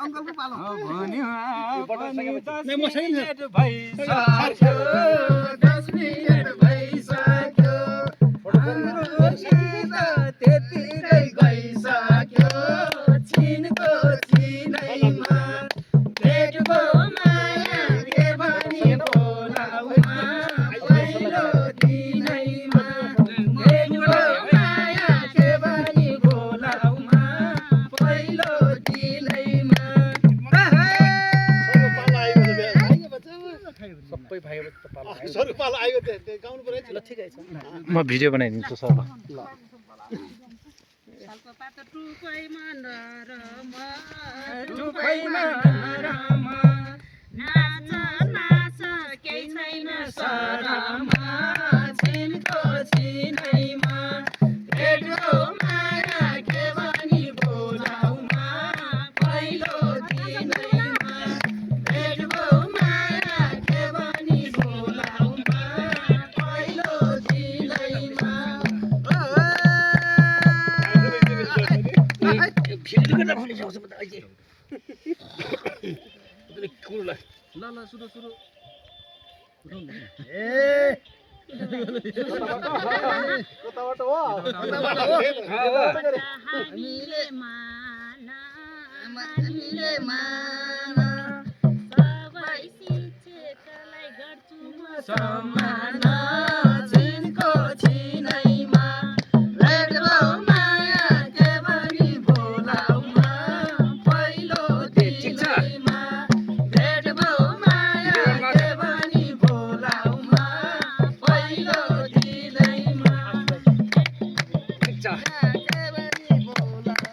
अङ्कलको पालो त्यतिकै गइसक्यो छिनको छिनैमा भेटको माया के भनी बोलाउमा पहिलो दिनैमा भेटको माया के भनी बोलाउमा पहिलो दिनैमा सबै भाइ पालो सबै पालो आयो गाउनु पर्यो ल ठिकै छ म भिडियो बनाइदिन्छु सर ल सालको पातो टुपैमा टुपैमा नाच नाच केही छैन सरमा छिनको छिनैमा भेटको माया के भनी बोलाउमा पहिलो दिनैमा भेटको माया के भनी बोलाउमा पहिलो दिनैमा ल ल सुरु सुरु कताबाट हो हामीले माना हामीले माना सबै शिक्षकलाई गर्छु म सम्मान छिनको छिनैमा भेटको माया के भनी बोलाउमा पहिलो दिनैमा भेटको माया के भनी बोलाउमा पहिलो दिनैमा के भनी बोलाउमा